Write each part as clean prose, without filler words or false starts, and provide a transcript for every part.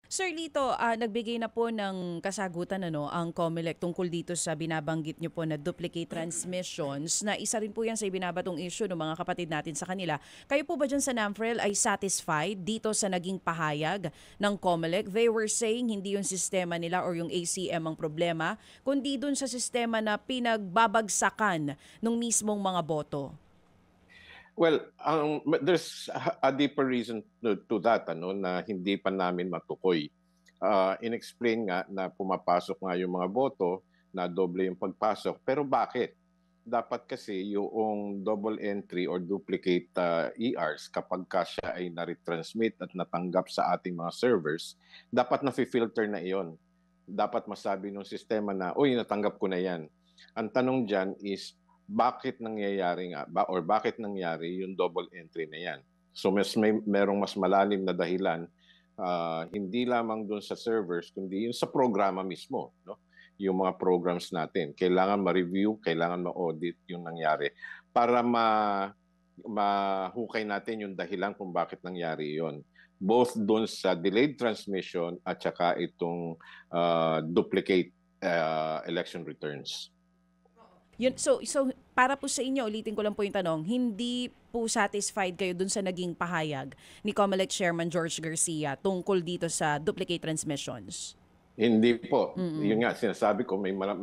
Sir Lito, nagbigay na po ng kasagutan ang COMELEC tungkol dito sa binabanggit niyo po na duplicate transmissions na isa rin po yan sa ibinabatong issue ng mga kapatid natin sa kanila. Kayo po ba dyan sa NAMFREL ay satisfied dito sa naging pahayag ng COMELEC? They were saying hindi yung sistema nila or yung ACM ang problema, kundi dun sa sistema na pinagbabagsakan ng mismong mga boto. Well, there's a deeper reason to that, na hindi pa namin matukoy. Inexplain nga na pumapasok nga yung mga boto, na doble yung pagpasok. Pero bakit? Dapat kasi yung double entry or duplicate ERs, kapag ka siya ay na-retransmit at natanggap sa ating mga servers, dapat na-filter na iyon. Dapat masabi ng sistema na, uy, natanggap ko na yan. Ang tanong dyan is, bakit nangyayari nga ba or bakit nangyari yung double entry na yan? So merong mas malalim na dahilan, hindi lamang doon sa servers kundi yung sa programa mismo, no? Yung mga programs natin kailangan ma-review, kailangan ma-audit yung nangyari para mahukay natin yung dahilan kung bakit nangyari yon, both doon sa delayed transmission at saka itong duplicate election returns. So para po sa inyo, ulitin ko lang po yung tanong, hindi po satisfied kayo dun sa naging pahayag ni COMELEC Chairman George Garcia tungkol dito sa duplicate transmissions? Hindi po. Yun nga, sinasabi ko, merong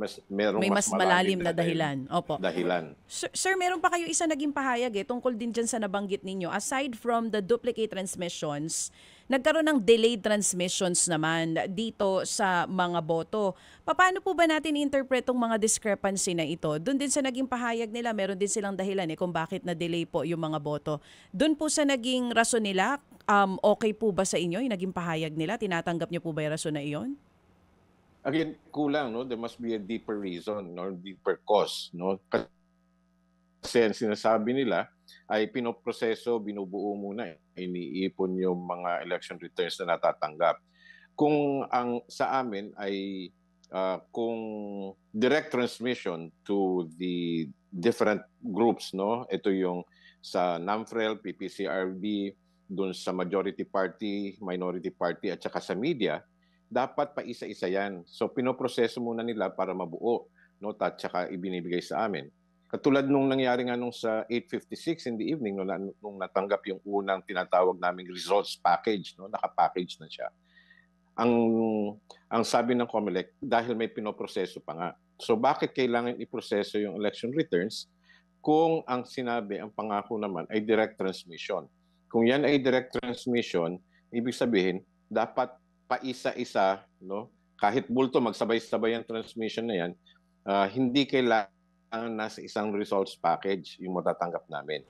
May mas mas malalim malalim na dahilan. Opo. dahilan. Sir, meron pa kayo isa naging pahayag tungkol din dyan sa nabanggit ninyo. Aside from the duplicate transmissions, nagkaroon ng delayed transmissions naman dito sa mga boto. Paano po ba natin i-interpret tong mga discrepancy na ito? Doon din sa naging pahayag nila, meron din silang dahilan kung bakit na-delay po yung mga boto. Doon po sa naging rason nila, okay po ba sa inyo yung naging pahayag nila? Tinatanggap niyo po ba yung rason na iyon? Again, kulang, no? There must be a deeper reason, no? Deeper cause, no? Kasi ang sinasabi nila ay pinoproseso, binubuo muna, iniipon yung mga election returns na natatanggap. Kung ang sa amin ay kung direct transmission to the different groups, no? Ito yung sa NAMFREL, PPCRB, dun sa majority party, minority party at saka sa media, dapat pa isa-isa yan. So pinoproseso muna nila para mabuo, no, at saka ibinibigay sa amin. Katulad nung nangyari nga nung sa 8:56 in the evening, nung natanggap yung unang tinatawag naming results package, no, naka-package na siya. Ang sabi ng COMELEC, dahil may pinoproseso pa nga. So bakit kailangan iproseso yung election returns kung ang sinabi, ang pangako naman ay direct transmission? Kung yan ay direct transmission, ibig sabihin, dapat paisa-isa, no? Kahit bulto, magsabay-sabay ang transmission na yan, hindi kailangan nasa isang results package yung matatanggap namin.